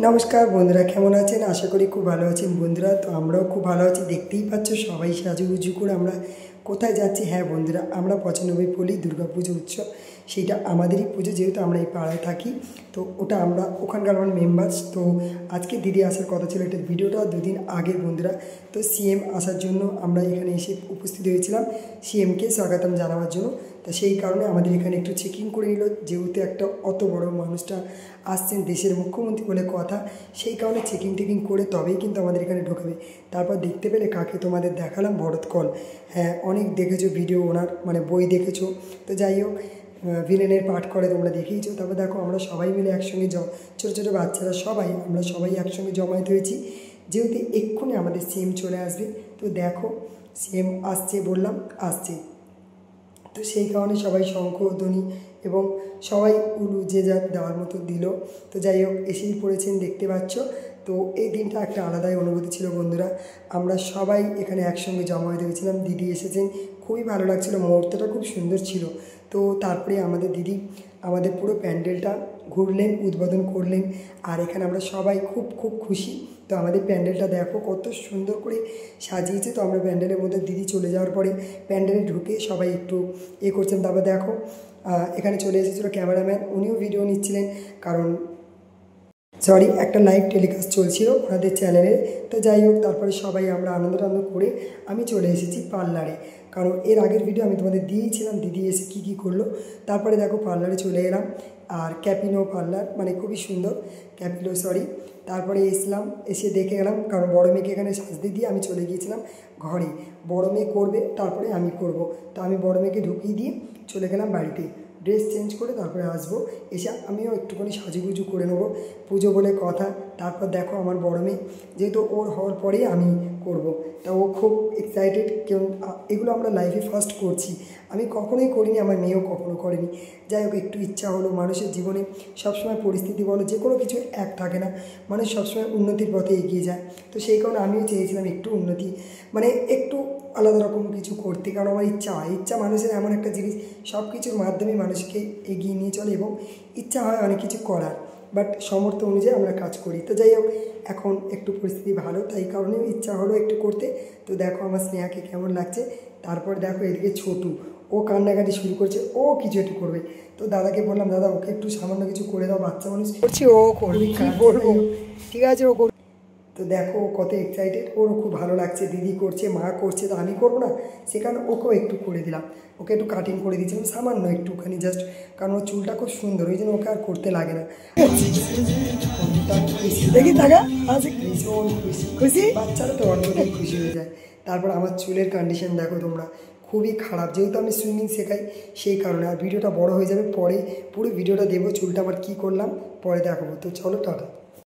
নমস্কার বন্ধুরা, কেমন আছেন? আশা করি খুব ভালো আছেন বন্ধুরা। তো আমরাও খুব ভালো আছি, দেখতেই পাচ্ছ সবাই সাজুগুজু করে আমরা কোথায় যাচ্ছি। হ্যাঁ বন্ধুরা, আমরা 95 পল্লী দুর্গাপুজো উৎসব, সেইটা আমাদেরই পুজো, যেহেতু আমরা এই পাড়ায় থাকি। তো ওটা আমরা ওখানকার আমার মেম্বার্স। তো আজকে দিদি আসার কথা ছিল, এটা ভিডিওটা দুদিন আগের বন্ধুরা। তো সিএম আসার জন্য আমরা এখানে এসে উপস্থিত হয়েছিলাম সিএমকে স্বাগতম জানাবার জন্য। তো সেই কারণে আমাদের এখানে একটু চেকিং করে নিল, যেহেতু একটা অত বড় মানুষটা আসছেন, দেশের মুখ্যমন্ত্রী বলে কথা, সেই কারণে চেকিং করে তবেই কিন্তু আমাদের এখানে ঢোকাবে। তারপর দেখতে পেলে কাকে তোমাদের দেখালাম, ভরত কল। হ্যাঁ, অনেক দেখেছো ভিডিও ওনার, মানে বই দেখেছো। তো যাই হোক, ভিলেনের পাঠ করে তোমরা দেখেইছো। তারপর দেখো আমরা সবাই মিলে একসঙ্গে ছোটো ছোটো বাচ্চারা সবাই, আমরা সবাই একসঙ্গে জমায়েত হয়েছি, যেহেতু এক্ষুনি আমাদের সিএম চলে আসবে। তো দেখো সিএম আসছে, বললাম আসছে। তো সেই কারণে সবাই শঙ্খধ্বনি এবং সবাই উলু যে যার দেওয়ার মতো দিল। তো যাই হোক, এসেই পড়েছেন, দেখতে পাচ্ছ। তো এই দিনটা একটা আলাদাই অনুভূতি ছিল বন্ধুরা। আমরা সবাই এখানে একসঙ্গে জমা হয়েছিলাম, দিদি এসেছেন, খুবই ভালো লাগছিল, মুহূর্তটা খুব সুন্দর ছিল। তো তারপরে আমাদের দিদি আমাদের পুরো প্যান্ডেলটা ঘুরলেন, উদ্বোধন করলেন। আর এখানে আমরা সবাই খুব খুব খুশি। তো আমাদের প্যান্ডেলটা দেখো কত সুন্দর করে সাজিয়েছে। তো আমরা প্যান্ডেলের মধ্যে দিদি চলে যাওয়ার পরে প্যান্ডেলে ঢুকে সবাই একটু করছেন। তারপর দেখো এখানে চলে এসেছিলো ক্যামেরাম্যান, উনিও ভিডিও নিচ্ছিলেন, কারণ একটা লাইভ টেলিকাস্ট চলছিল ওনাদের চ্যানেলে। তো যাই হোক, তারপরে সবাই আমরা আনন্দ করে আমি চলে এসেছি পার্লারে, কারণ এর আগের ভিডিও আমি তোমাদের দিয়েছিলাম দিদি এসে কী করলো। তারপরে দেখো পার্লারে চলে এলাম, আর ক্যাপিনো পার্লার, মানে খুবই সুন্দর, ক্যাপিনো তারপরে এসে দেখে গেলাম, কারণ বড় মেয়েকে এখানে সাজতে দিয়ে আমি চলে গিয়েছিলাম ঘরে। বড় মেয়ে করবে, তারপরে আমি করব। তো আমি বড় মেয়েকে ঢুকিয়ে দিয়ে চলে গেলাম বাড়িতে, ড্রেস চেঞ্জ করে তারপরে আসবো। এসে আমিও একটুখানি সাজুগুজু করে নেবো, পুজো বলে কথা। তারপর দেখো আমার বড় মেয়ে, যেহেতু ওর হওয়ার পরেই আমি করব, তা ও খুব এক্সাইটেড। কেউ এগুলো আমরা লাইফে ফার্স্ট করছি, আমি কখনোই করিনি, আমার মেয়েও কখনো করেনি। যাই হোক, একটু ইচ্ছা হলো। মানুষের জীবনে সবসময় পরিস্থিতি বলো, যে কোনো কিছু এক থাকে না, মানুষ সবসময় উন্নতির পথে এগিয়ে যায়। তো সেই কারণে আমিও চেয়েছিলাম একটু উন্নতি, মানে একটু আলাদা রকম কিছু করতে, কারণ আমার ইচ্ছা মানুষের এমন একটা জিনিস, সব কিছুর মাধ্যমে মানুষকে এগিয়ে নিয়ে চলে এবং ইচ্ছা হয় অনেক কিছু করার, বাট সামর্থ্য অনুযায়ী আমরা কাজ করি। তো যাই হোক, এখন একটু পরিস্থিতি ভালো, তাই কারণেও ইচ্ছা হলো একটু করতে। তো দেখো আমার স্নেহাকে কেমন লাগছে। তারপর দেখো এদিকে ছোটু, ও কান্নাকাটি শুরু করছে, ও কিছু একটু করবে। তো দাদাকে বললাম, দাদা ওকে একটু সামান্য কিছু করে দাও, বাচ্চা মানুষ করছি, ও করবে, কী বলবো, ঠিক আছে ও করবে। তো দেখো ও কত এক্সাইটেড, ওরও খুব ভালো লাগছে, দিদি করছে, মা করছে, তো আমি করবো না, সেখানে ওকেও একটু করে দিলাম, ওকে একটু কাটিং করে দিয়েছিলাম সামান্য একটুখানি, জাস্ট কারণ ওর চুলটা খুব সুন্দর, ওই জন্য ওকে আর করতে লাগে না। দেখি টাকা ভীষণ খুশি, বাচ্চারা তো অন্যটাই খুশি হয়ে যায়। তারপর আমার চুলের কন্ডিশন দেখো তোমরা, খুবই খারাপ, যেহেতু আমি সুইমিং শেখাই সেই কারণে। আর ভিডিওটা বড় হয়ে যাবে, পরে পুরো ভিডিওটা দেবো চুলটা আবার কী করলাম, পরে দেখাবো। তো চলো, টাটা।